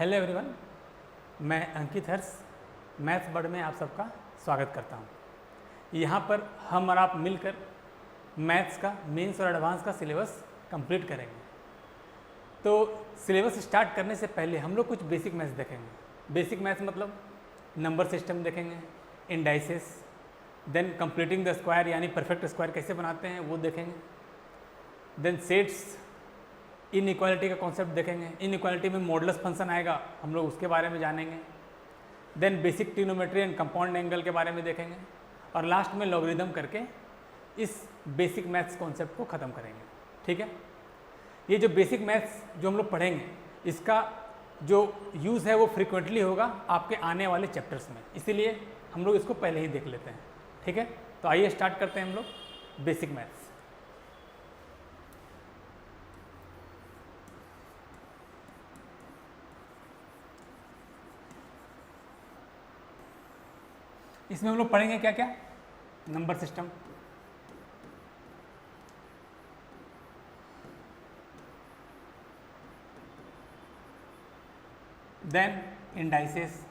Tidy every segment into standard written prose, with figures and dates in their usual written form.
Hello everyone, मैं अंकित हर्ष maths word में आप सबका स्वागत करता हूं। यहां पर हम और आप मिलकर मैथ्स का मेंस और एडवांस का सिलेबस कंप्लीट करेंगे। तो सिलेबस स्टार्ट करने से पहले हम लोग कुछ बेसिक मैथ्स देखेंगे। बेसिक मैथ्स मतलब नंबर सिस्टम देखेंगे, indices, then completing the square यानी परफेक्ट स्क्वायर कैसे बनाते हैं वो देखेंगे, देन सेट्स, इनइक्वालिटी का कॉन्सेप्ट देखेंगे। इनइक्वालिटी में मॉडुलस फंक्शन आएगा, हम लोग उसके बारे में जानेंगे। Then basic trigonometry and compound angle के बारे में देखेंगे और लास्ट में लॉगरिथम करके इस बेसिक मैथ्स कॉन्सेप्ट को ख़त्म करेंगे। ठीक है, ये जो बेसिक मैथ्स जो हम लोग पढ़ेंगे इसका जो यूज़ है वो फ्रिक्वेंटली होगा आपके आने वाले चैप्टर्स में, इसीलिए हम लोग इसको पहले ही देख लेते हैं। ठीक है, तो आइए स्टार्ट करते हैं हम लोग बेसिक मैथ्स। इसमें हम लोग पढ़ेंगे क्या क्या? Number system, then indices,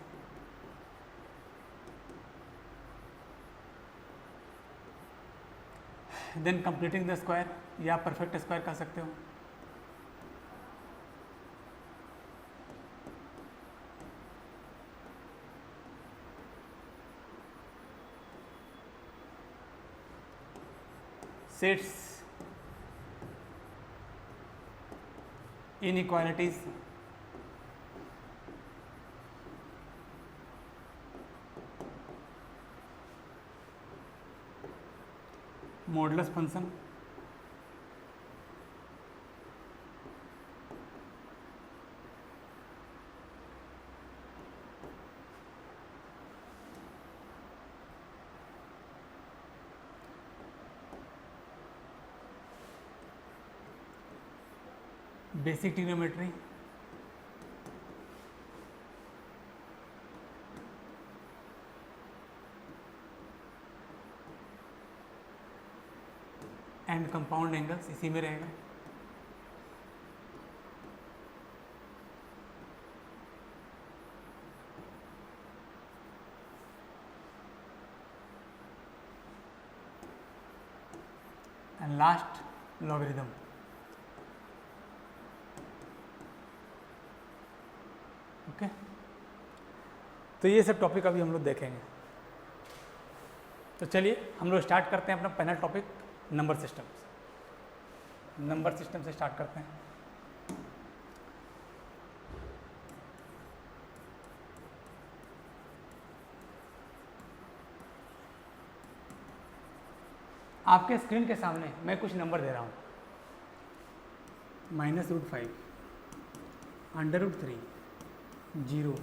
then completing the square या परफेक्ट स्क्वायर कह सकते हो, sets, inequalities, modulus function, basic trigonometry, and compound angles इसी में रहेगा। And last logarithm. ओके, तो ये सब टॉपिक अभी हम लोग देखेंगे। तो चलिए हम लोग स्टार्ट करते हैं अपना पहला टॉपिक नंबर सिस्टम से। नंबर सिस्टम से स्टार्ट करते हैं। आपके स्क्रीन के सामने मैं कुछ नंबर दे रहा हूँ। -√5, √3, 0,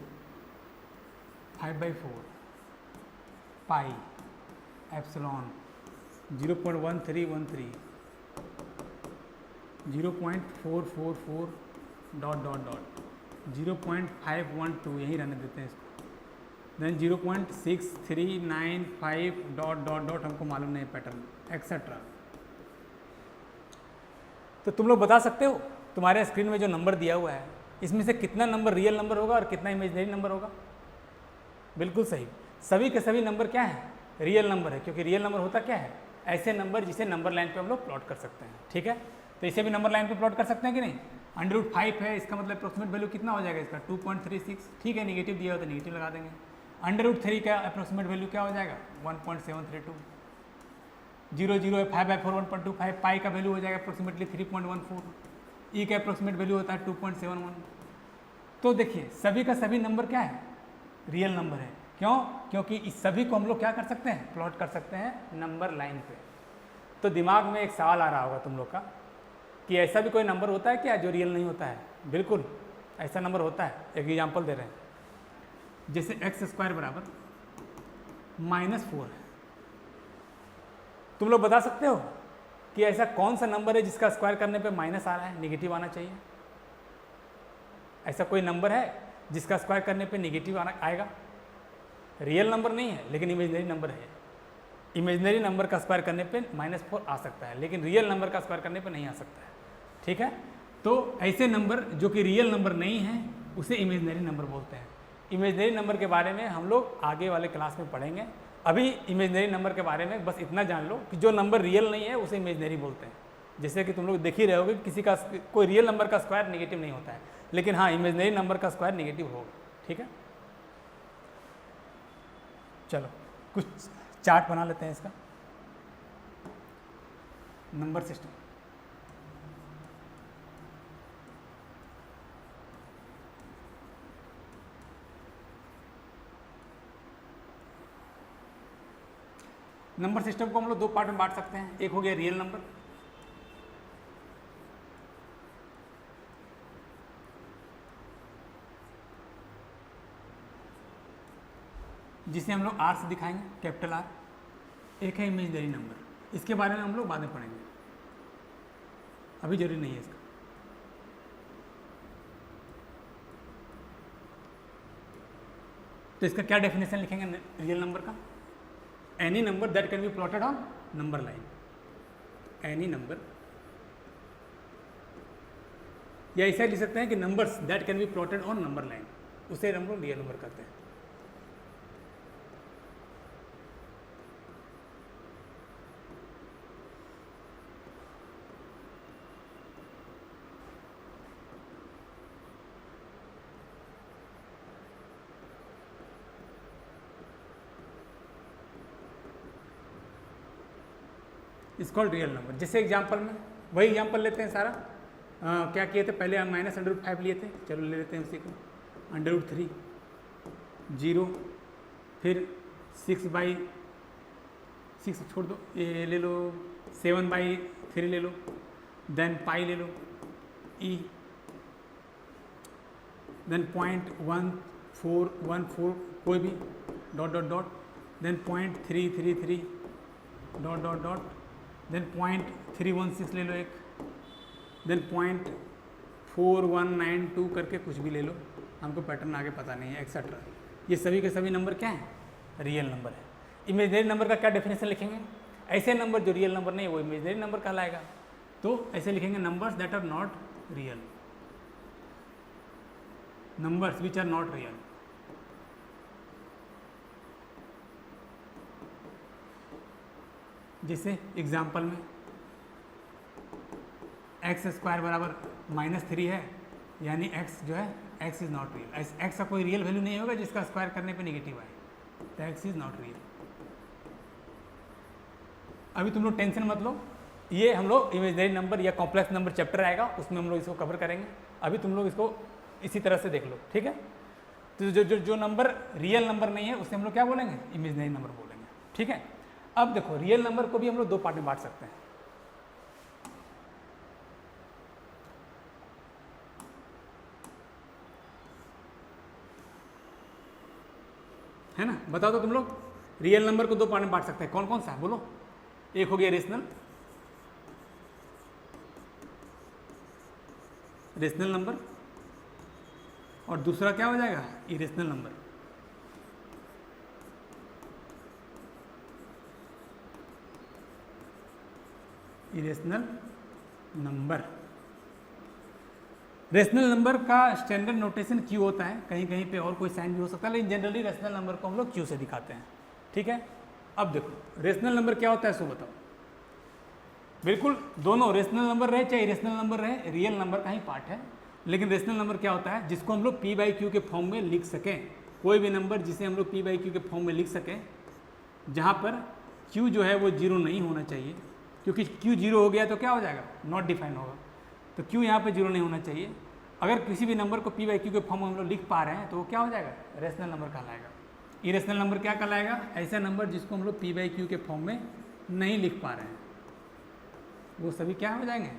5/4, पाई, एप्सिलॉन, 0.1313, 0.444 ... 0.512 यही रहने देते हैं इसको। देन 0.6395 ... हमको मालूम नहीं पैटर्न एक्सेट्रा। तो तुम लोग बता सकते हो तुम्हारे स्क्रीन में जो नंबर दिया हुआ है इसमें से कितना नंबर रियल नंबर होगा और कितना इमेजिनरी नंबर होगा? बिल्कुल सही, सभी के सभी नंबर क्या है? रियल नंबर है, क्योंकि रियल नंबर होता क्या है? ऐसे नंबर जिसे नंबर लाइन पे हम लोग प्लॉट कर सकते हैं। ठीक है, तो इसे भी नंबर लाइन पे प्लॉट कर सकते हैं कि नहीं? √5 है, इसका मतलब अप्रोक्सीमेट वैल्यू कितना हो जाएगा इसका? 2.36। ठीक है, निगेटिव दिया हो तो निगेटिव लगा देंगे। √3 का अप्रोक्सीमेट वैल्यू क्या हो जाएगा? 1.732। 0, 0 है, 5/4 1.25। पाई का वैल्यू हो जाएगा अप्रोक्सीमेटली 3.14। ई का अप्रोक्सीमेट वैल्यू होता है 2.71। तो देखिए सभी का सभी नंबर क्या है? रियल नंबर है। क्यों? क्योंकि इस सभी को हम लोग क्या कर सकते हैं? प्लॉट कर सकते हैं नंबर लाइन पे। तो दिमाग में एक सवाल आ रहा होगा तुम लोग का कि ऐसा भी कोई नंबर होता है क्या जो रियल नहीं होता है? बिल्कुल ऐसा नंबर होता है। एक एग्जांपल दे रहे हैं, जैसे x² बराबर -4 है। तुम लोग बता सकते हो कि ऐसा कौन सा नंबर है जिसका स्क्वायर करने पे माइनस आ रहा है, निगेटिव आना चाहिए? ऐसा कोई नंबर है जिसका स्क्वायर करने पे निगेटिव आएगा? रियल नंबर नहीं है लेकिन इमेजिनरी नंबर है। इमेजिनरी नंबर का स्क्वायर करने पे -4 आ सकता है, लेकिन रियल नंबर का स्क्वायर करने पे नहीं आ सकता है। ठीक है, तो ऐसे नंबर जो कि रियल नंबर नहीं है उसे इमेजनरी नंबर बोलते हैं। इमेजनरी नंबर के बारे में हम लोग आगे वाले क्लास में पढ़ेंगे। अभी इमेजनरी नंबर के बारे में बस इतना जान लो कि जो नंबर रियल नहीं है उसे इमेजनरी बोलते हैं। जैसे कि तुम लोग देख ही रहे होगे किसी का कोई रियल नंबर का स्क्वायर नेगेटिव नहीं होता है, लेकिन हाँ इमेजनरी नंबर का स्क्वायर नेगेटिव होगा। ठीक है, चलो कुछ चार्ट बना लेते हैं इसका। नंबर सिस्टम, नंबर सिस्टम को हम लोग दो पार्ट में बांट सकते हैं। एक हो गया रियल नंबर, जिसे हम लोग आर से दिखाएंगे, कैपिटल आर। एक है इमेजनरी नंबर, इसके बारे में हम लोग बाद में पढ़ेंगे, अभी जरूरी नहीं है इसका। तो इसका क्या डेफिनेशन लिखेंगे रियल नंबर का? Any number that can be plotted on number line. Any number, या ऐसा लिख सकते हैं कि numbers that can be plotted on number line, उसे हम लोग रियल नंबर कहते हैं। इस कॉल्ड रियल नंबर। जैसे एग्जांपल में वही एग्जांपल लेते हैं सारा। क्या किए थे पहले, हम -√5 लिए थे, चलो ले लेते हैं उसी को। √3 0, फिर 6/6 छोड़ दो, ये ले लो, 7/3 ले लो, देन पाई ले लो, ई, देन 0.1414 कोई भी, dot dot dot, then 0.333 dot dot dot, then 0.316 ले लो एक, देन 0.4192 करके कुछ भी ले लो, हमको पैटर्न आगे पता नहीं है, एक्सेट्रा। ये सभी के सभी नंबर क्या हैं? रियल नंबर है। इमेजनरी नंबर का क्या डेफिनेशन लिखेंगे? ऐसे नंबर जो रियल नंबर नहीं है वो इमेजनरी नंबर कहलाएगा। तो ऐसे लिखेंगे numbers that are not real, numbers which are not real. जैसे एग्जाम्पल में x² बराबर -3 है, यानी x जो है x is not real. x का कोई रियल वैल्यू नहीं होगा जिसका स्क्वायर करने पे नेगेटिव आए, तो x इज़ नॉट रियल। अभी तुम लोग टेंशन मत लो, ये हम लोग इमेजनरी नंबर या कॉम्प्लेक्स नंबर चैप्टर आएगा, उसमें हम लोग इसको कवर करेंगे। अभी तुम लोग इसको इसी तरह से देख लो, ठीक है। तो जो नंबर रियल नंबर नहीं है उसे हम लोग क्या बोलेंगे? इमेजनरी नंबर बोलेंगे, ठीक है। अब देखो रियल नंबर को भी हम लोग दो पार्ट में बांट सकते हैं। है ना, बताओ तो तुम लोग रियल नंबर को दो पार्ट में बांट सकते हैं, कौन कौन सा है बोलो? एक हो गया रेशनल नंबर, और दूसरा क्या हो जाएगा? Irrational number. Irrational number, rational number का स्टैंडर्ड नोटेशन क्यू होता है, कहीं कहीं पे और कोई साइन भी हो सकता है, लेकिन जनरली रेशनल नंबर को हम लोग क्यू से दिखाते हैं, ठीक है। अब देखो रेशनल नंबर क्या होता है सो बताओ। बिल्कुल दोनों रेशनल नंबर रहे चाहे इरेशनल नंबर रहे, रियल नंबर का ही पार्ट है। लेकिन रेशनल नंबर क्या होता है? जिसको हम लोग p/q के फॉर्म में लिख सकें, कोई भी नंबर जिसे हम लोग p/q के फॉर्म में लिख सकें, जहाँ पर q जो है वो 0 नहीं होना चाहिए, क्योंकि q 0 हो गया तो क्या हो जाएगा? नॉट डिफाइन होगा। तो q यहाँ पे 0 नहीं होना चाहिए। अगर किसी भी नंबर को p/q के फॉर्म में हम लोग लिख पा रहे हैं तो वो क्या हो जाएगा? रेशनल नंबर कहलाएगा। इरेशनल नंबर क्या कहलाएगा? ऐसा नंबर जिसको हम लोग p/q के फॉर्म में नहीं लिख पा रहे हैं, वो सभी क्या हो जाएंगे?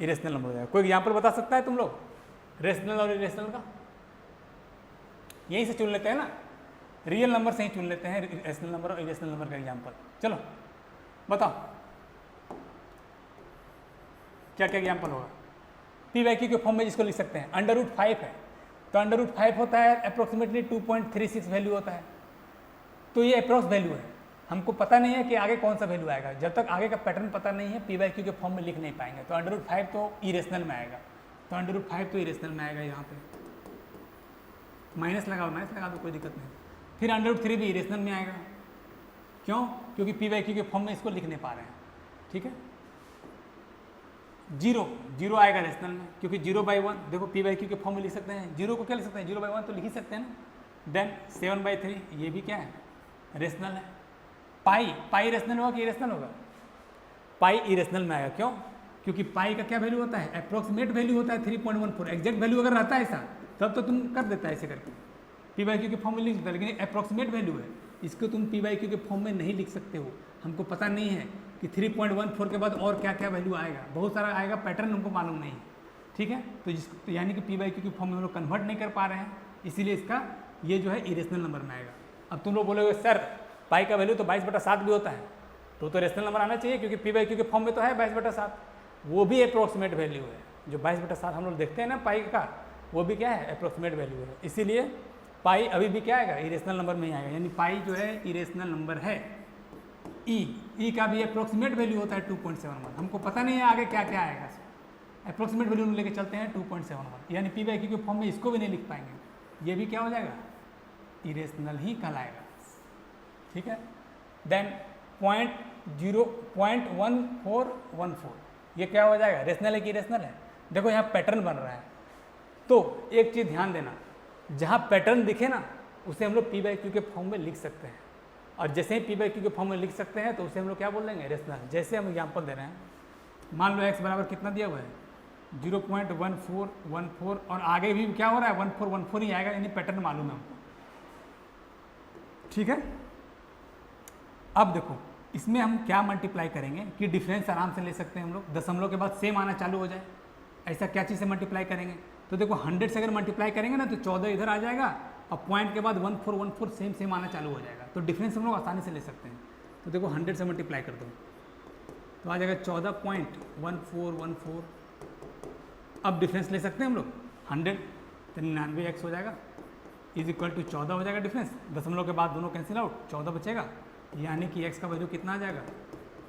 इरेशनल नंबर हो जाएगा। कोई एग्जाम्पल बता सकता है तुम लोग रेशनल और इरेशनल का? यहीं से चुन लेते हैं ना, रियल नंबर से ही चुन लेते हैं रेशनल नंबर और इरेशनल नंबर का एग्जाम्पल। चलो बताओ क्या क्या एग्जाम्पल होगा? p/q के फॉर्म में जिसको लिख सकते हैं, √5 है तो √5 होता है अप्रोक्सीमेटली 2.36 वैल्यू होता है। तो ये अप्रोक्स वैल्यू है, हमको पता नहीं है कि आगे कौन सा वैल्यू आएगा। जब तक आगे का पैटर्न पता नहीं है p/q के फॉर्म में लिख नहीं पाएंगे। तो √5 तो इरेशनल में आएगा, तो √5 तो इरेशनल में आएगा यहाँ पे। माइनस लगा दो, कोई दिक्कत नहीं। फिर √3 भी इरेशनल में आएगा, क्यों? क्योंकि पी बाई क्यू के फॉर्म में इसको लिख नहीं पा रहे हैं, ठीक है। जीरो आएगा रेशनल में, क्योंकि 0/1 देखो पी बाई क्यू के फॉर्म में लिख सकते हैं, जीरो को क्या लिख सकते हैं, 0/1 तो लिख ही सकते हैं ना। देन 7/3 ये भी क्या है, रेशनल है। पाई रेशनल होगा कि इरेशनल होगा? पाई इरेशनल में आएगा, क्यों? क्योंकि पाई का क्या वैल्यू होता है, अप्रोक्सीमेट वैल्यू होता है 3.14। एग्जैक्ट वैल्यू अगर रहता है ऐसा तब तो तुम कर देता है ऐसे करके, पी बाई क्यू के फॉर्म में लिख सकता है, लेकिन अप्रोक्सीमेट वैल्यू है, इसको तुम पी बाई क्यू के फॉर्म में नहीं लिख सकते हो। हमको पता नहीं है कि 3.14 के बाद और क्या क्या वैल्यू आएगा, बहुत सारा आएगा, पैटर्न हमको मालूम नहीं है, ठीक है। तो यानी कि पी बाई क्यू के फॉर्म में हम लोग कन्वर्ट नहीं कर पा रहे हैं, इसीलिए इसका ये जो है इरेशनल नंबर में आएगा। अब तुम लोग बोलोगे सर पाई का वैल्यू तो 22/7 भी होता है, तो रेशनल नंबर आना चाहिए, क्योंकि पी बाई क्यू के फॉर्म में तो है 22/7, वो भी अप्रोक्सीमेट वैल्यू है। जो 22/7 हम लोग देखते हैं ना पाई का, वो भी क्या है, अप्रोक्सीमेट वैल्यू है। इसीलिए पाई अभी भी क्या आएगा, इरेशनल नंबर में ही आएगा, यानी पाई जो है इरेशनल नंबर है। ई का भी अप्रोक्सीमेट वैल्यू होता है 2.71, हमको पता नहीं है आगे क्या क्या आएगा, अप्रोक्सीमेट वैल्यू लेके चलते हैं 2.71, यानी पी बाई क्यू के फॉर्म में इसको भी नहीं लिख पाएंगे, ये भी क्या हो जाएगा, इरेशनल ही कहलाएगा, ठीक है। देन 0.1414 ये क्या हो जाएगा, रेशनल है कि इरेशनल है? देखो यहाँ पैटर्न बन रहा है, तो एक चीज़ ध्यान देना, जहाँ पैटर्न दिखे ना उसे हम लोग पी बाई क्यू के फॉर्म में लिख सकते हैं, और जैसे ही पी बाई क्यू के फॉर्म में लिख सकते हैं तो उसे हम लोग क्या बोल देंगे, रेशनल। जैसे हम एग्जाम्पल दे रहे हैं, मान लो x बराबर कितना दिया हुआ है 0.1414, और आगे भी क्या हो रहा है 1414 ही आएगा, यानी पैटर्न मालूम है हमको, ठीक है। अब देखो इसमें हम क्या मल्टीप्लाई करेंगे कि डिफरेंस आराम से ले सकते हैं हम लोग, दशमलव के बाद सेम आना चालू हो जाए, ऐसा क्या चीज़ से मल्टीप्लाई करेंगे? तो देखो 100 से अगर मल्टीप्लाई करेंगे ना तो 14 इधर आ जाएगा, और पॉइंट के बाद 1414 सेम आना चालू हो जाएगा, तो डिफरेंस हम लोग आसानी से ले सकते हैं। तो देखो 100 से मल्टीप्लाई कर दो तो आ जाएगा 14.1414। अब डिफरेंस ले सकते हैं हम लोग, 100 तो 99x हो जाएगा, इज इक्वल टू 14 हो जाएगा डिफरेंस, दशमलव के बाद दोनों कैंसिल आउट, 14 बचेगा, यानी कि x का वैल्यू कितना आ जाएगा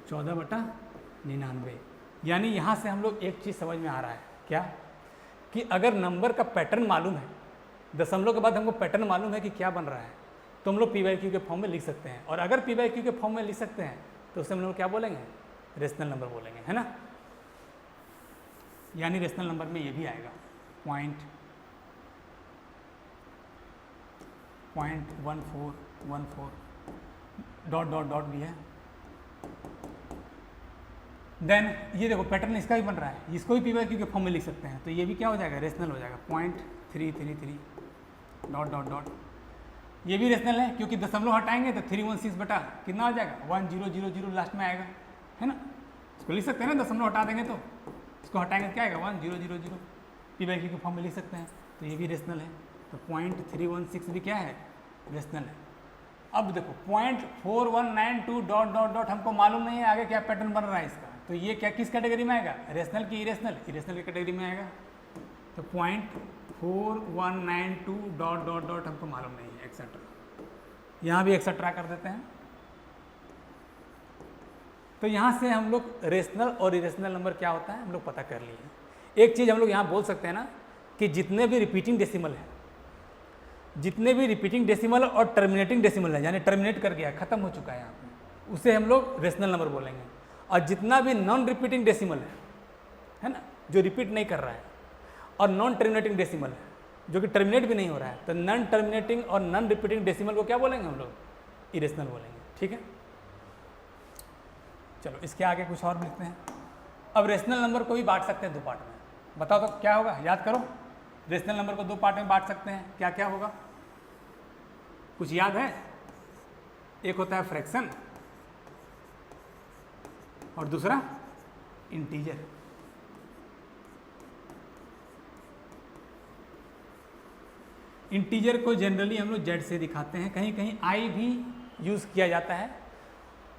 14/99। यानी यहाँ से हम लोग एक चीज़ समझ में आ रहा है, क्या कि अगर नंबर का पैटर्न मालूम है, दशमलव के बाद हमको पैटर्न मालूम है कि क्या बन रहा है, तो हम लोग पी बाई क्यू के फॉर्म में लिख सकते हैं, और अगर पी बाई क्यू के फॉर्म में लिख सकते हैं तो उससे हम लोग क्या बोलेंगे, रेशनल नंबर बोलेंगे, है ना। यानी रेशनल नंबर में ये भी आएगा 0.1414 डॉट भी है। देन ये देखो पैटर्न इसका भी बन रहा है, इसको भी पी बाई क्यू के फॉर्म में लिख सकते हैं, तो ये भी क्या हो जाएगा, रेशनल हो जाएगा 0.333 डॉट, ये भी रेशनल है, क्योंकि दशमलव हटाएंगे तो 316 बटा कितना हो जाएगा 1000 लास्ट में आएगा, है ना। इसको लिख सकते हैं ना, दशमलव हटा देंगे तो इसको हटाएंगे क्या आएगा 1000, पी बाई क्यू के फॉर्म में लिख सकते हैं, तो ये भी रेशनल है। तो 0.316 भी क्या है, रेशनल है। अब देखो 0.4192 डॉट हमको मालूम नहीं है आगे क्या पैटर्न बन रहा है इसका, तो ये क्या किस कैटेगरी में आएगा, रेशनल की इरेशनल? इरेशनल की कैटेगरी में आएगा। तो 0.4192 डॉट हमको मालूम नहीं है, एक्सेट्रा, यहाँ भी एक्सेट्रा कर देते हैं। तो यहाँ से हम लोग रेशनल और इरेशनल नंबर क्या होता है हम लोग पता कर लिए। एक चीज़ हम लोग यहाँ बोल सकते हैं ना कि जितने भी रिपीटिंग डेसिमल है, जितने भी रिपीटिंग डेसिमल और टर्मिनेटिंग डेसिमल है, यानी टर्मिनेट कर गया, खत्म हो चुका है यहाँ पे, उसे हम लोग रेशनल नंबर बोलेंगे। और जितना भी नॉन रिपीटिंग डेसिमल है ना, जो रिपीट नहीं कर रहा है, और नॉन टर्मिनेटिंग डेसिमल है जो कि टर्मिनेट भी नहीं हो रहा है, तो नॉन टर्मिनेटिंग और नॉन रिपीटिंग डेसिमल को क्या बोलेंगे हम लोग, इरेशनल बोलेंगे, ठीक है। चलो इसके आगे कुछ और लिखते हैं। अब रेशनल नंबर को भी बांट सकते हैं दो पार्ट में, बताओ तो क्या होगा, याद करो। रेशनल नंबर को दो पार्ट में बांट सकते हैं, क्या क्या होगा, कुछ याद है? एक होता है फ्रैक्शन और दूसरा इंटीजर। इंटीजर को जनरली हम लोग जेड से दिखाते हैं, कहीं कहीं आई भी यूज़ किया जाता है,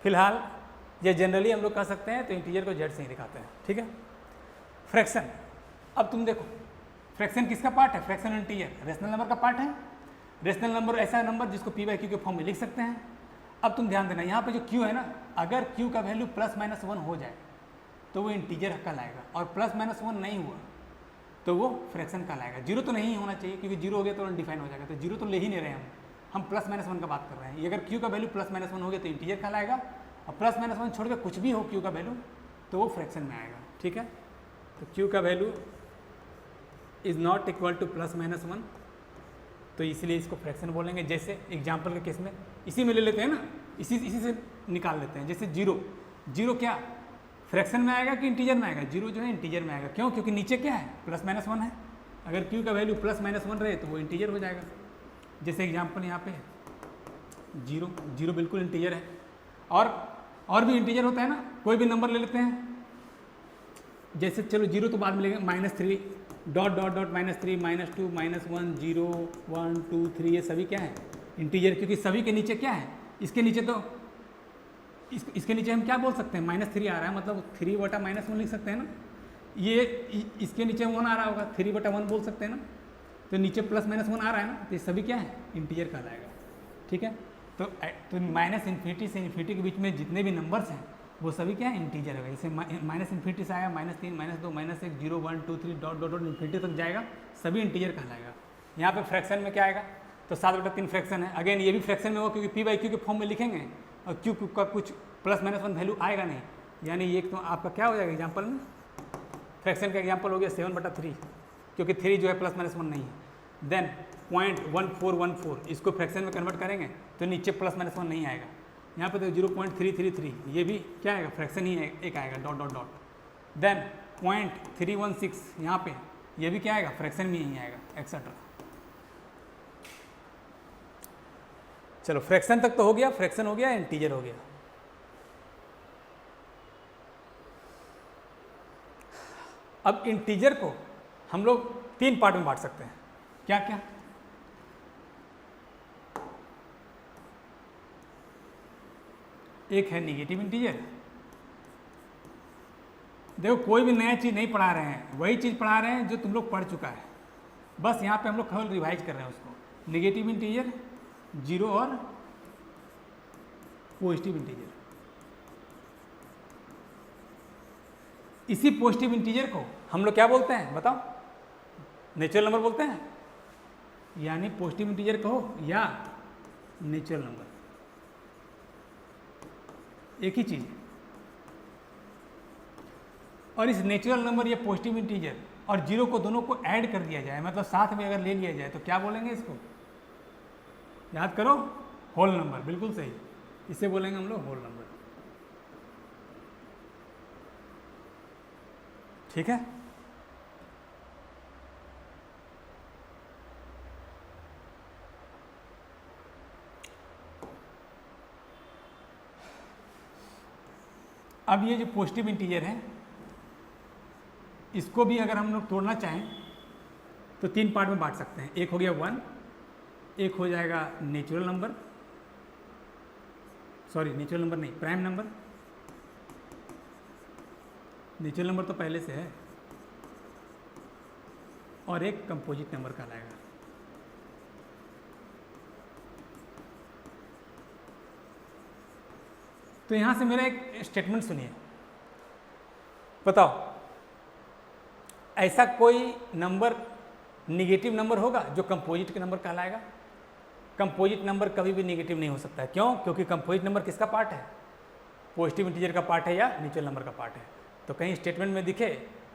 फिलहाल ये जनरली हम लोग कह सकते हैं, तो इंटीजर को जेड से ही दिखाते हैं, ठीक है। फ्रैक्शन, अब तुम देखो फ्रैक्शन किसका पार्ट है, फ्रैक्शन इंटीजर रेशनल नंबर का पार्ट है। रेशनल नंबर ऐसा नंबर जिसको पी बाई क्यू के फॉर्म में लिख सकते हैं। अब तुम ध्यान देना, यहाँ पे जो क्यू है ना, अगर क्यू का वैल्यू +-1 हो जाए तो वो इंटीजर कहलाएगा, और +-1 नहीं हुआ तो वो फ्रैक्शन कहलाएगा। जीरो तो नहीं होना चाहिए, क्योंकि जीरो हो गया तो अनडिफाइंड हो जाएगा, तो जीरो तो ले ही नहीं रहे हम प्लस माइनस वन का बात कर रहे हैं। ये अगर क्यू का वैल्यू प्लस माइनस वन हो गया तो इंटीजर कहलाएगा, और प्लस माइनस वन छोड़ के कुछ भी हो क्यू का वैल्यू तो वो फ्रैक्शन में आएगा। ठीक है, तो क्यू का value is not equal two plus minus one, तो इसलिए इसको फ्रैक्शन बोलेंगे। जैसे एग्जाम्पल के केस में इसी में ले लेते हैं ना, इसी से निकाल लेते हैं। जैसे जीरो क्या फ्रैक्शन में आएगा कि इंटीजर में आएगा? जीरो जो है इंटीजर में आएगा। क्यों? क्योंकि नीचे क्या है? प्लस माइनस वन है। अगर क्यू का वैल्यू प्लस माइनस वन रहे तो वो इंटीजर हो जाएगा। जैसे एग्जाम्पल यहाँ पे जीरो बिल्कुल इंटीजर है, और भी इंटीजर होता है ना, कोई भी नंबर ले लेते हैं। जैसे चलो जीरो तो बाद में लेंगे, -3 डॉट डॉट डॉट -3 -2 -1 0 1 2 3, ये सभी क्या है? इंटीजर, क्योंकि सभी के नीचे क्या है? इसके नीचे तो इसके नीचे हम क्या बोल सकते हैं? -3 आ रहा है, मतलब 3/-1 लिख सकते हैं ना। ये इसके नीचे 1 आ रहा होगा, 3/1 बोल सकते हैं ना। तो नीचे प्लस माइनस 1 आ रहा है ना, तो ये सभी क्या है? इंटीजर कहलाएगा। ठीक है, तो माइनस इन्फिनिटी से इन्फिनिटी के बीच में जितने भी नंबर्स हैं वो सभी क्या है? इंटीजर है। जैसे माइनस इन्फिनिटी से आया -3 -2 -1 0 1 2 3 डॉट डॉट डॉट इन्फिनिटी तक जाएगा, सभी इंटीजर कहलाएगा। यहाँ पे फ्रैक्शन में क्या आएगा? तो 7/3 फ्रैक्शन है। अगेन ये भी फ्रैक्शन में हो, क्योंकि पी बाई क्यू के फॉर्म में लिखेंगे और क्यू का कुछ प्लस माइनस 1 वैल्यू आएगा नहीं, यानी ये तो आपका क्या हो जाएगा? एग्जाम्पल में फ्रैक्शन का एग्जाम्पल हो गया 7/3, क्योंकि 3 जो है प्लस माइनस 1 नहीं है। देन 0.1414 इसको फ्रैक्शन में कन्वर्ट करेंगे तो नीचे प्लस माइनस 1 नहीं आएगा। यहाँ पे तो 0.333 ये भी क्या आएगा? फ्रैक्शन ही एक आएगा, डॉट डॉट डॉट। देन 0.316 यहाँ पे ये भी क्या आएगा? फ्रैक्शन में ही आएगा, एक्सेट्रा। चलो फ्रैक्शन तक तो हो गया, फ्रैक्शन हो गया, इंटीजर हो गया। अब इंटीजर को हम लोग 3 पार्ट में बांट सकते हैं। क्या क्या? एक है निगेटिव इंटीजर। देखो कोई भी नया चीज़ नहीं पढ़ा रहे हैं, वही चीज़ पढ़ा रहे हैं जो तुम लोग पढ़ चुका है, बस यहाँ पे हम लोग केवल रिवाइज कर रहे हैं उसको। निगेटिव इंटीजर, जीरो और पॉजिटिव इंटीजर। इसी पॉजिटिव इंटीजर को हम लोग क्या बोलते हैं? बताओ। नेचुरल नंबर बोलते हैं, यानी पॉजिटिव इंटीजर कहो या नेचुरल नंबर, एक ही चीज़ है। और इस नेचुरल नंबर या पॉजिटिव इंटीजर और जीरो को दोनों को ऐड कर दिया जाए, मतलब साथ में अगर ले लिया जाए तो क्या बोलेंगे इसको? याद करो, होल नंबर। बिल्कुल सही, इसे बोलेंगे हम लोग होल नंबर। ठीक है, अब ये जो पॉजिटिव इंटीजर है इसको भी अगर हम लोग तोड़ना चाहें तो 3 पार्ट में बांट सकते हैं। एक हो गया 1, एक हो जाएगा natural number, sorry natural number नहीं, प्राइम नंबर। नेचुरल नंबर तो पहले से है, और एक कंपोजिट नंबर कहलाएगा। तो यहां से मेरा एक स्टेटमेंट सुनिए, बताओ ऐसा कोई नंबर निगेटिव नंबर होगा जो कंपोजिट के नंबर कहलाएगा? कंपोजिट नंबर कभी भी निगेटिव नहीं हो सकता है। क्यों? क्योंकि कंपोजिट नंबर किसका पार्ट है? पॉजिटिव इंटीजर का पार्ट है या नेचुरल नंबर का पार्ट है। तो कहीं स्टेटमेंट में दिखे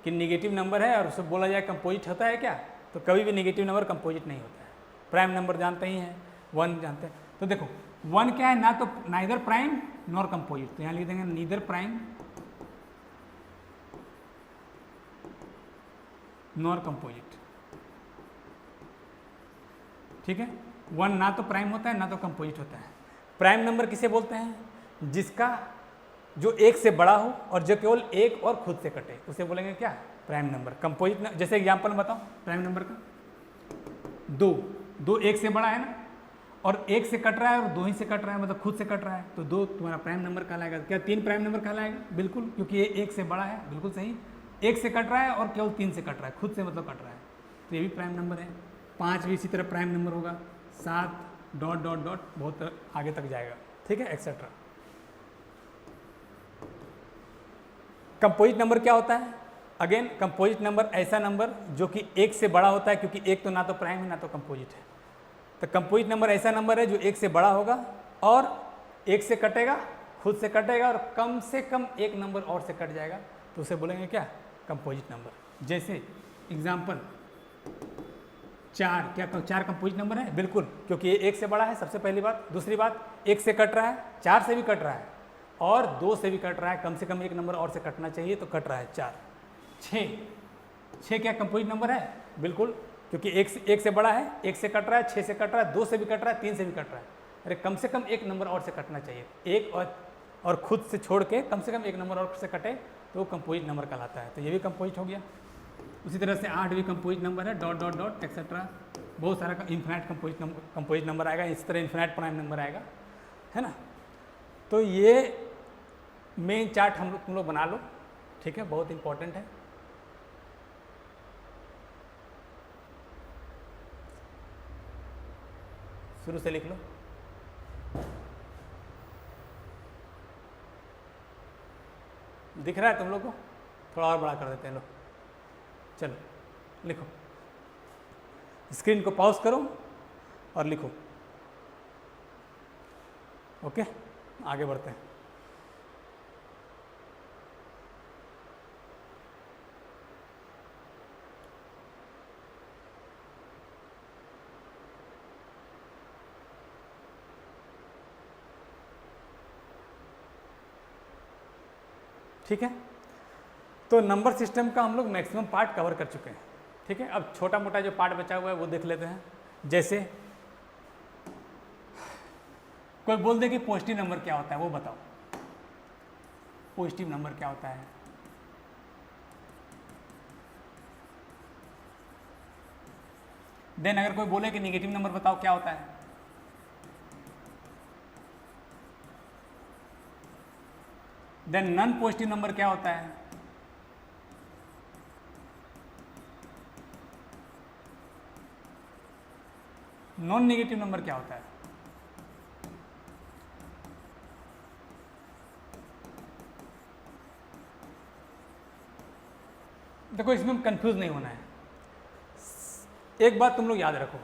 कि निगेटिव नंबर है और उसे बोला जाए कंपोजिट होता है क्या? तो कभी भी निगेटिव नंबर कंपोजिट नहीं होता है। प्राइम नंबर जानते ही हैं, 1 जानते हैं। तो देखो 1 क्या है? ना तो नाइदर प्राइम नॉर कंपोजिट, तो यहाँ लिख देंगे नीदर प्राइम नॉर कंपोजिट। ठीक है, 1 ना तो प्राइम होता है ना तो कंपोजिट होता है। प्राइम नंबर किसे बोलते हैं? जिसका जो 1 से बड़ा हो और जो केवल 1 और खुद से कटे, उसे बोलेंगे क्या? Prime number. कंपोजिट जैसे एग्जांपल बताओ प्राइम नंबर का, 2 1 से बड़ा है ना, और 1 से कट रहा है और 2 ही से कट रहा है, मतलब खुद से कट रहा है, तो 2 तुम्हारा प्राइम नंबर कहलाएगा। क्या 3 प्राइम नंबर कहलाएगा? बिल्कुल, क्योंकि ये 1 से बड़ा है। बिल्कुल सही, 1 से कट रहा है और केवल 3 से कट रहा है, खुद से मतलब कट रहा है, तो ये भी प्राइम नंबर है। 5 भी इसी तरह प्राइम नंबर होगा, 7 डॉट डॉट डॉट बहुत आगे तक जाएगा। ठीक है, एक्सेट्रा। कंपोजिट नंबर क्या होता है? अगेन कंपोजिट नंबर ऐसा नंबर जो कि एक से बड़ा होता है, क्योंकि एक तो ना तो प्राइम है ना तो कंपोजिट है। तो कंपोजिट नंबर ऐसा नंबर है जो एक से बड़ा होगा और एक से कटेगा, खुद से कटेगा और कम से कम एक नंबर और से कट जाएगा, तो उसे बोलेंगे क्या, कंपोजिट नंबर। जैसे एग्जाम्पल 4, क्या 4 कंपोजिट नंबर है? बिल्कुल, क्योंकि ये एक से बड़ा है, सबसे पहली बात। दूसरी बात, एक से कट रहा है, 4 से भी कट रहा है और 2 से भी कट रहा है, कम से कम एक नंबर और से कटना चाहिए, तो कट रहा है 4। 6 क्या कंपोजिट नंबर है? बिल्कुल, क्योंकि एक से बड़ा है, एक से कट रहा है, 6 से कट रहा है, 2 से भी कट रहा है, 3 से भी कट रहा है। अरे कम से कम एक नंबर और से कटना चाहिए, एक और खुद से छोड़ के कम से कम एक नंबर और से कटे तो वो कंपोजिट नंबर कहलाता है। तो ये भी कंपोजिट हो गया। उसी तरह से 8 भी कंपोजिट नंबर है, डॉट डॉट डॉट एक्सेट्रा, बहुत सारा इन्फिनाइट कंपोजिट नंबर आएगा, इस तरह इन्फिनाइट प्राइम नंबर आएगा, है ना। तो ये मेन चार्ट तुम लोग बना लो, ठीक है, बहुत इंपॉर्टेंट है। शुरू से लिख लो। दिख रहा है तुम लोग को? थोड़ा और बड़ा कर देते हैं, लो चलो लिखो, स्क्रीन को पॉज करो और लिखो। ओके, आगे बढ़ते हैं। ठीक है, तो नंबर सिस्टम का हम लोग मैक्सिमम पार्ट कवर कर चुके हैं। ठीक है, अब छोटा मोटा जो पार्ट बचा हुआ है वो देख लेते हैं। जैसे कोई बोल दे कि पॉजिटिव नंबर क्या होता है, वो बताओ, पॉजिटिव नंबर क्या होता है? देन अगर कोई बोले कि नेगेटिव नंबर बताओ क्या होता है? देन नॉन पॉजिटिव नंबर क्या होता है? नॉन नेगेटिव नंबर क्या होता है? देखो, इसमें कंफ्यूज नहीं होना है। एक बात तुम लोग याद रखो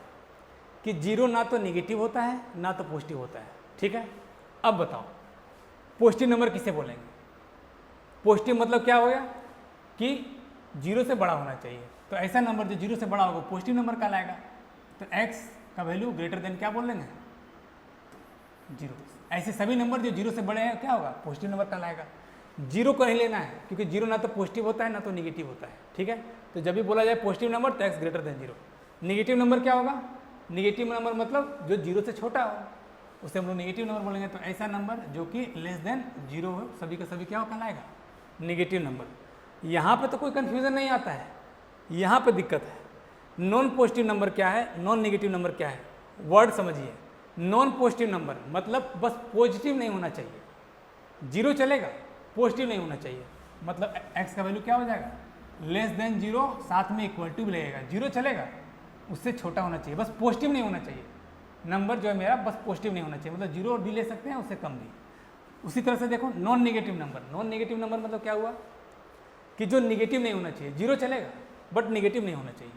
कि जीरो ना तो नेगेटिव होता है ना तो पॉजिटिव होता है। ठीक है, अब बताओ पॉजिटिव नंबर किसे बोलेंगे? पॉजिटिव मतलब क्या हो गया कि जीरो से बड़ा होना चाहिए, तो ऐसा नंबर जो जीरो से बड़ा होगा पॉजिटिव नंबर कहलाएगा। तो x का वैल्यू ग्रेटर देन क्या बोल लेंगे? जीरो। ऐसे सभी नंबर जो जीरो से बड़े हैं क्या होगा? पॉजिटिव नंबर कहलाएगा। जीरो को नहीं लेना है, क्योंकि जीरो ना तो पॉजिटिव होता है ना तो निगेटिव होता है। ठीक है, तो जब भी बोला जाए पॉजिटिव नंबर तो x greater than zero. Negative number क्या होगा? निगेटिव नंबर मतलब जो जीरो से छोटा हो उसे हम लोग निगेटिव नंबर बोलेंगे। तो ऐसा नंबर जो कि लेस देन जीरो हो, सभी का सभी क्या कहलाएगा? Negative number. यहाँ पे तो कोई कन्फ्यूज़न नहीं आता है, यहाँ पे दिक्कत है। नॉन पॉजिटिव नंबर क्या है, नॉन नेगेटिव नंबर क्या है, वर्ड समझिए। नॉन पॉजिटिव नंबर मतलब बस पॉजिटिव नहीं होना चाहिए, जीरो चलेगा, पॉजिटिव नहीं होना चाहिए। मतलब x का वैल्यू क्या हो जाएगा? लेस देन जीरो, साथ में इक्वल टू भी लगेगा। जीरो चलेगा, उससे छोटा होना चाहिए, बस पॉजिटिव नहीं होना चाहिए। नंबर जो है मेरा बस पॉजिटिव नहीं होना चाहिए, मतलब जीरो भी ले सकते हैं, उससे कम भी। उसी तरह से देखो non negative number. Non negative number मतलब क्या हुआ कि जो नेगेटिव नहीं होना चाहिए, जीरो चलेगा बट नेगेटिव नहीं होना चाहिए।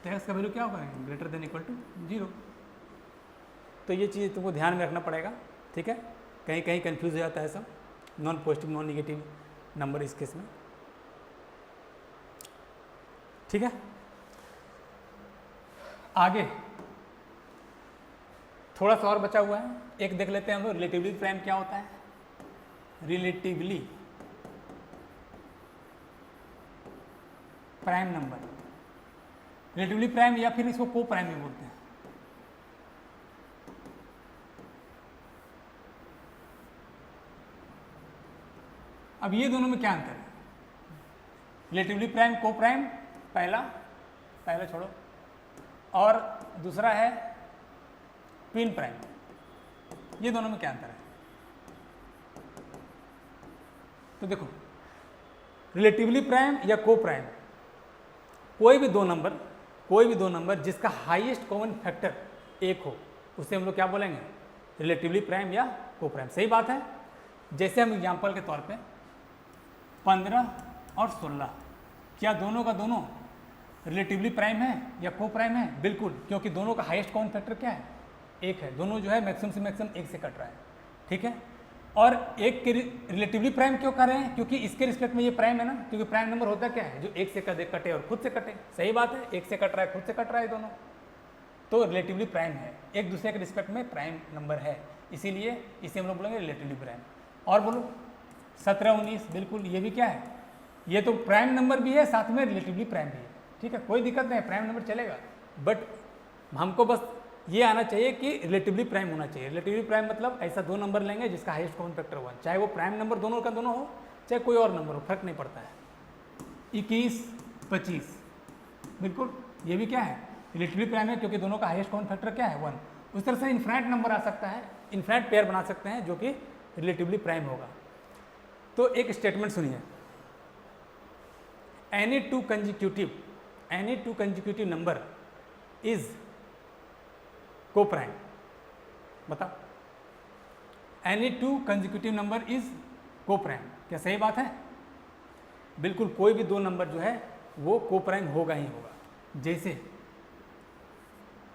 तो x का वैल्यू क्या होगा? Greater than equal to zero. तो ये चीज़ तुमको ध्यान में रखना पड़ेगा। ठीक है, कहीं कहीं कंफ्यूज हो जाता है सब, non positive non negative number इस केस में। ठीक है, आगे थोड़ा सा और बचा हुआ है, एक देख लेते हैं हम लोग। रिलेटिवली प्राइम क्या होता है? Relatively prime number, relatively prime या फिर इसको को प्राइम भी बोलते हैं। अब ये दोनों में क्या अंतर है? रिलेटिवली प्राइम, को प्राइम पहला छोड़ो, और दूसरा है ट्विन प्राइम। ये दोनों में क्या अंतर है? तो देखो, रिलेटिवली प्राइम या को प्राइम, कोई भी दो नंबर जिसका हाईएस्ट कॉमन फैक्टर एक हो उसे हम लोग क्या बोलेंगे? रिलेटिवली प्राइम या को प्राइम। सही बात है। जैसे हम एग्जांपल के तौर पे 15 और 16 क्या दोनों का दोनों रिलेटिवली प्राइम है या को प्राइम है? बिल्कुल, क्योंकि दोनों का हाईएस्ट कॉमन फैक्टर क्या है? एक है। दोनों जो है मैक्सिमम से मैक्सिमम एक से कट रहा है, ठीक है। और एक के रिलेटिवली प्राइम क्यों कर रहे हैं? क्योंकि इसके रिस्पेक्ट में ये प्राइम है ना, क्योंकि प्राइम नंबर होता क्या है? जो एक से कटे और खुद से कटे। सही बात है, एक से कट रहा है, खुद से कट रहा है दोनों, तो रिलेटिवली प्राइम है, एक दूसरे के रिस्पेक्ट में प्राइम नंबर है, इसीलिए इसे हम लोग बोलेंगे रिलेटिवली प्राइम। और बोलो 17, 19, बिल्कुल ये भी क्या है? ये तो प्राइम नंबर भी है, साथ में रिलेटिवली प्राइम भी है, ठीक है, कोई दिक्कत नहीं, प्राइम नंबर चलेगा। बट हमको बस ये आना चाहिए कि रिलेटिवली प्राइम होना चाहिए। रिलेटिवली प्राइम मतलब ऐसा दो नंबर लेंगे जिसका हाईएस्ट कॉमन फैक्टर 1, चाहे वो प्राइम नंबर दोनों का दोनों हो, चाहे कोई और नंबर हो, फर्क नहीं पड़ता है। 21, 25, बिल्कुल ये भी क्या है? रिलेटिवली प्राइम है, क्योंकि दोनों का हाईएस्ट कॉमन फैक्टर क्या है? 1। उस तरह से इन्फिनाइट नंबर आ सकता है, इन्फिनाइट पेयर बना सकते हैं जो कि रिलेटिवली प्राइम होगा। तो एक स्टेटमेंट सुनिए, any two consecutive number is को प्राइम। बताओ, any two consecutive number is को प्राइम, क्या सही बात है? बिल्कुल, कोई भी दो नंबर जो है वो को प्राइम होगा ही होगा। जैसे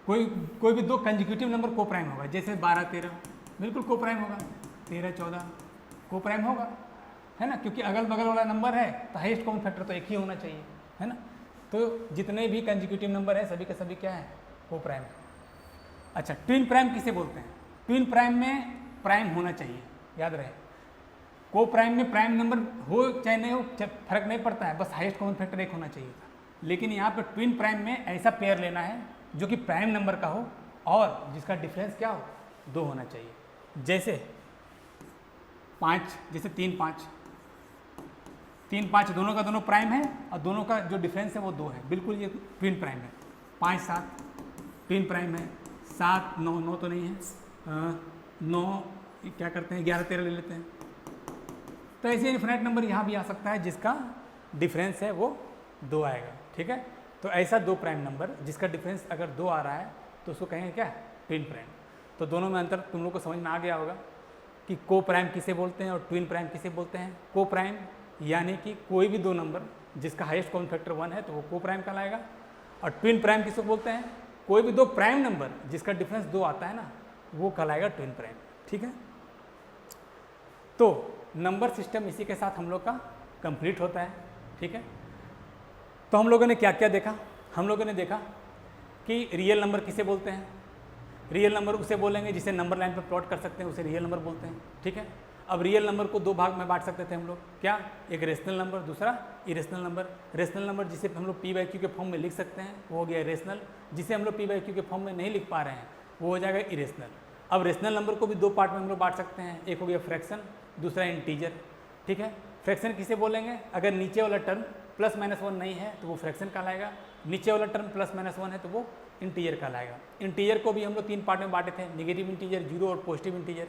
कोई भी दो कंजिक्यूटिव नंबर को प्राइम होगा, जैसे 12, 13, बिल्कुल को प्राइम होगा। 13, 14 को प्राइम होगा, है ना, क्योंकि अगल बगल वाला नंबर है तो हाईएस्ट कॉमन फैक्टर तो एक ही होना चाहिए, है ना। तो जितने भी कंजिक्यूटिव नंबर है सभी के सभी क्या है? को प्राइम है। अच्छा, ट्विन प्राइम किसे बोलते हैं? ट्विन प्राइम में प्राइम होना चाहिए, याद रहे। को प्राइम में प्राइम नंबर हो चाहे नहीं हो फर्क नहीं पड़ता है, बस हाईएस्ट कॉमन फैक्टर एक होना चाहिए था। लेकिन यहाँ पर ट्विन प्राइम में ऐसा पेयर लेना है जो कि प्राइम नंबर का हो और जिसका डिफरेंस क्या हो? 2 होना चाहिए। जैसे 5, जैसे 3, 5, 3, 5 दोनों का दोनों प्राइम है और दोनों का जो डिफरेंस है वो 2 है, बिल्कुल ये ट्विन प्राइम है। 5, 7 ट्विन प्राइम है। 7, 9, 9 तो नहीं है, 9 क्या करते हैं, 11, 13 ले लेते हैं। तो ऐसे इन्फिनाइट नंबर यहाँ भी आ सकता है जिसका डिफरेंस है वो 2 आएगा, ठीक है। तो ऐसा दो प्राइम नंबर जिसका डिफरेंस अगर 2 आ रहा है तो उसको कहेंगे क्या? Twin prime. तो दोनों में अंतर तुम लोग को समझ में आ गया होगा कि को प्राइम किसे बोलते हैं और ट्विन प्राइम किसे बोलते हैं। को प्राइम यानी कि कोई भी दो नंबर जिसका हाईएस्ट कॉमन फैक्टर 1 है तो वो को प्राइम कहलाएगा। और ट्विन प्राइम किसको बोलते हैं? कोई भी दो प्राइम नंबर जिसका डिफरेंस 2 आता है ना, वो कहलाएगा ट्विन प्राइम, ठीक है। तो नंबर सिस्टम इसी के साथ हम लोग का कंप्लीट होता है, ठीक है। तो हम लोगों ने क्या क्या देखा? हम लोगों ने देखा कि रियल नंबर किसे बोलते हैं। रियल नंबर उसे बोलेंगे जिसे नंबर लाइन पर प्लॉट कर सकते हैं, उसे रियल नंबर बोलते हैं, ठीक है। अब रियल नंबर को 2 भाग में बांट सकते थे हम लोग, क्या? एक रेशनल नंबर, दूसरा इरेशनल नंबर। रेशनल नंबर जिसे हम लोग p/q के फॉर्म में लिख सकते हैं वो हो गया रेशनल, जिसे हम लोग p/q के फॉर्म में नहीं लिख पा रहे हैं वो हो जाएगा इरेशनल। अब रेशनल नंबर को भी 2 पार्ट में हम लोग बांट सकते हैं, एक हो गया फ्रैक्शन, दूसरा इंटीजर, ठीक है। फ्रैक्शन किसे बोलेंगे? अगर नीचे वाला टर्म +-1 नहीं है तो वो फ्रैक्शन कहलाएगा, नीचे वाला टर्म +-1 है तो वो इंटीजर कहलाएगा। इंटीजर को भी हम लोग 3 पार्ट में बांटे थे, नेगेटिव इंटीजर, जीरो और पॉजिटिव इंटीजर।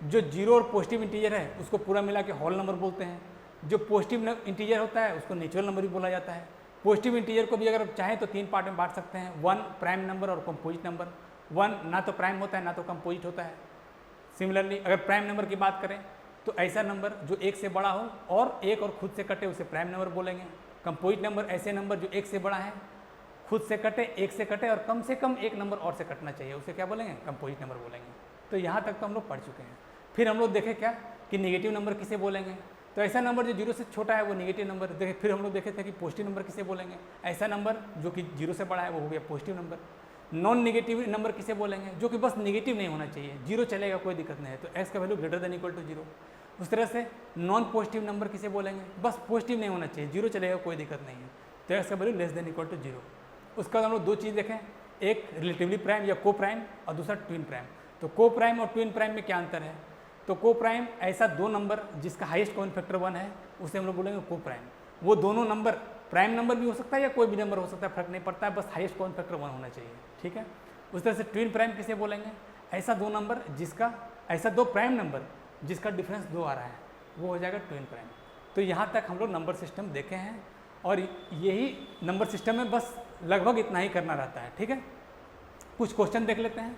जो जीरो और पॉजिटिव इंटीजर है उसको पूरा मिला के होल नंबर बोलते हैं। जो पॉजिटिव इंटीजर होता है उसको नेचुरल नंबर भी बोला जाता है। पॉजिटिव इंटीजर को भी अगर चाहें तो 3 पार्ट में बांट सकते हैं, 1 प्राइम नंबर और कंपोजिट नंबर। 1 ना तो प्राइम होता है ना तो कंपोजिट होता है। सिमिलरली अगर प्राइम नंबर की बात करें तो ऐसा नंबर जो 1 से बड़ा हो और 1 और खुद से कटे उसे प्राइम नंबर बोलेंगे। कंपोजिट नंबर ऐसे नंबर जो 1 से बड़ा है, खुद से कटे, 1 से कटे और कम से कम 1 नंबर और से कटना चाहिए, उसे क्या बोलेंगे? कंपोजिट नंबर बोलेंगे। तो यहाँ तक तो हम लोग पढ़ चुके हैं। फिर हम लोग देखें क्या कि नेगेटिव नंबर किसे बोलेंगे? तो ऐसा नंबर जो 0 से छोटा है वो नेगेटिव नंबर देखे। फिर हम लोग देखे थे कि पॉजिटिव नंबर किसे बोलेंगे? ऐसा नंबर जो कि 0 से बड़ा है वो हो गया positive number. Non negative number किसे बोलेंगे? जो कि बस नेगेटिव नहीं होना चाहिए, 0 चलेगा कोई दिक्कत नहीं है, तो x का वैल्यू > 0। उस तरह से नॉन पॉजिटिव नंबर किसे बोलेंगे? बस पॉजिटिव नहीं होना चाहिए, 0 चलेगा कोई दिक्कत नहीं है, तो x का वैल्यू <= 0। उसका हम लोग 2 चीज़ देखें, एक रिलेटिवली प्राइम या को प्राइम और दूसरा ट्विन प्राइम। तो को प्राइम और ट्विन प्राइम में क्या अंतर है? तो को प्राइम ऐसा दो नंबर जिसका हाईएस्ट कॉमन फैक्टर 1 है उसे हम लोग बोलेंगे को प्राइम। वो दोनों नंबर प्राइम नंबर भी हो सकता है या कोई भी नंबर हो सकता है, फर्क नहीं पड़ता है, बस हाईएस्ट कॉमन फैक्टर 1 होना चाहिए, ठीक है। उस तरह से ट्विन प्राइम किसे बोलेंगे? ऐसा दो नंबर जिसका, ऐसा दो प्राइम नंबर जिसका डिफरेंस 2 आ रहा है वो हो जाएगा ट्विन प्राइम। तो यहाँ तक हम लोग नंबर सिस्टम देखे हैं और यही नंबर सिस्टम में बस लगभग इतना ही करना रहता है, ठीक है। कुछ क्वेश्चन देख लेते हैं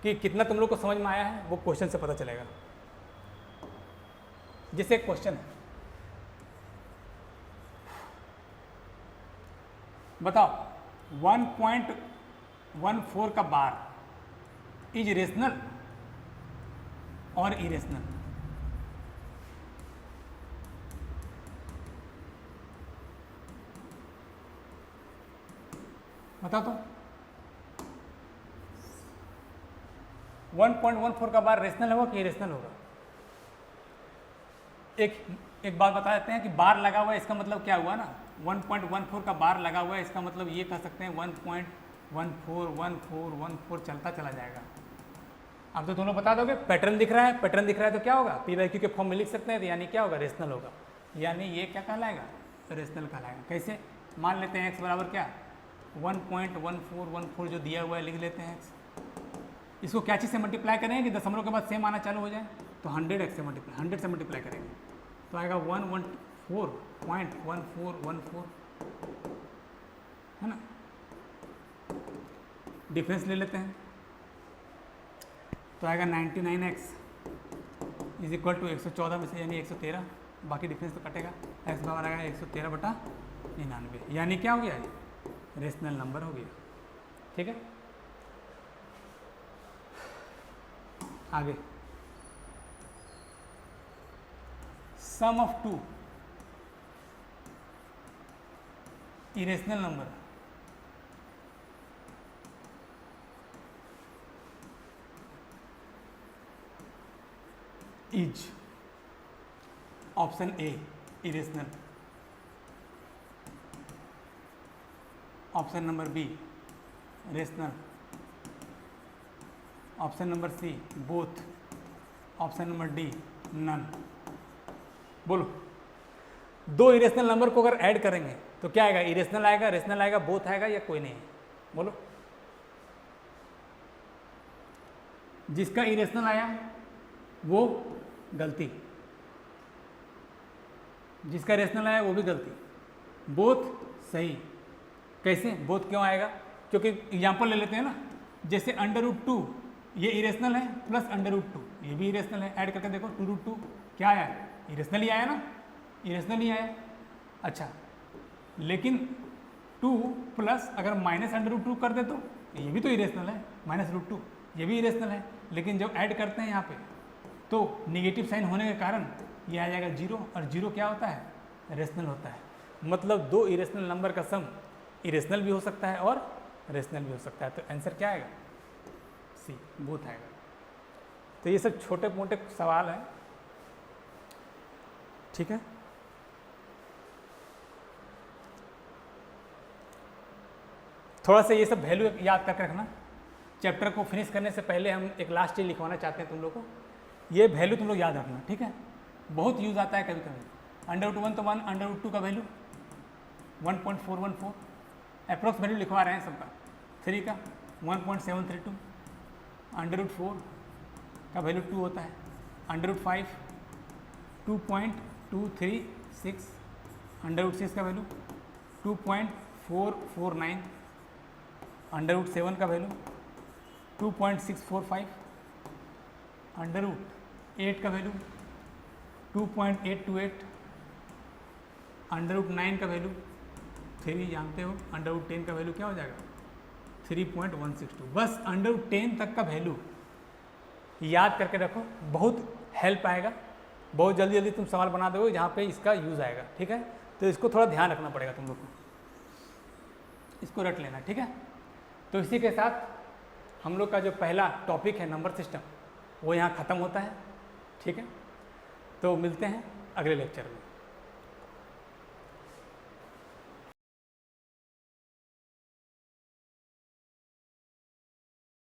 कि कितना तुम लोग को समझ में आया है, वो क्वेश्चन से पता चलेगा। जैसे एक क्वेश्चन है, बताओ 1.14 का बार इज रेशनल और इरेशनल? बताओ तो 1.14 का बार रेशनल होगा कि इरेशनल होगा? एक बात बता देते हैं कि बार लगा हुआ है, इसका मतलब क्या हुआ ना, 1.14 का बार लगा हुआ है, इसका मतलब ये कह सकते हैं 1.141414 चलता चला जाएगा। अब तो दोनों बता दोगे, पैटर्न दिख रहा है, पैटर्न दिख रहा है तो क्या होगा, पी बाई क्यू के फॉर्म में लिख सकते हैं, तो यानी क्या होगा, रेशनल होगा। यानी ये क्या कहलाएगा, रेशनल कहलाएगा। कैसे, मान लेते हैं x बराबर क्या 1.1414 जो दिया हुआ है लिख लेते हैं x। इसको क्या चीज़ से मल्टीप्लाई करेंगे कि दशमलव के बाद सेम आना चालू हो जाए, तो 100 से मल्टीप्लाई करेंगे तो आएगा 114.1414 है ना। डिफरेंस ले लेते हैं तो आएगा 99x इज इक्वल टू 114 में से यानी 113, बाकी डिफरेंस तो कटेगा, x बराबर आएगा 113/99, यानी क्या हो गया, रेशनल नंबर हो गया। ठीक है, आगे sum of two irrational number is option A irrational, option number B rational, option number C both, option number D none. बोलो, दो इरेशनल नंबर को अगर ऐड करेंगे तो क्या आएगा, इरेशनल आएगा, रेशनल आएगा, बोथ आएगा या कोई नहीं है? बोलो, जिसका इरेशनल आया वो गलती, जिसका रेशनल आया वो भी गलती, बोथ सही। कैसे बोथ क्यों आएगा, क्योंकि एग्जांपल ले लेते हैं ना, जैसे √2 ये इरेशनल है प्लस √2 ये भी इरेशनल है, ऐड करके देखो 2√2 क्या आया, इरेशनल ही आया ना, इरेशनल ही आया। अच्छा, लेकिन 2 प्लस अगर -√2 कर दे तो ये भी तो इरेशनल है, -√2 ये भी इरेशनल है, लेकिन जब ऐड करते हैं यहाँ पे तो निगेटिव साइन होने के कारण ये आ जाएगा 0, और 0 क्या होता है, रेशनल होता है। मतलब दो इरेशनल नंबर का सम इरेशनल भी हो सकता है और रेशनल भी हो सकता है। तो आंसर क्या आएगा, सी बोथ आएगा। तो ये सब छोटे मोटे सवाल हैं, ठीक है। थोड़ा सा ये सब वैल्यू याद करके रखना। चैप्टर को फिनिश करने से पहले हम एक लास्ट चीज लिखवाना चाहते हैं तुम लोग को, ये वैल्यू तुम लोग याद रखना, ठीक है। बहुत यूज आता है कभी कभी। √1 तो 1, √2 का वैल्यू 1.414, अप्रोक्स वैल्यू लिखवा रहे हैं सबका। 3 का 1.732, √4 का वैल्यू 2 होता है, √5 2.236, √6 का वैल्यू 2.449, √7 का वैल्यू 2.645, √8 का वैल्यू 2.828, √9 का वैल्यू 3 जानते हो, √10 का वैल्यू क्या हो जाएगा 3.162। बस √10 तक का वैल्यू याद करके रखो, बहुत हेल्प आएगा, बहुत जल्दी जल्दी तुम सवाल बना दोगे जहाँ पे इसका यूज़ आएगा, ठीक है। तो इसको थोड़ा ध्यान रखना पड़ेगा तुम लोग को, इसको रट लेना, ठीक है। तो इसी के साथ हम लोग का जो पहला टॉपिक है नंबर सिस्टम वो यहाँ ख़त्म होता है, ठीक है। तो मिलते हैं अगले लेक्चर में।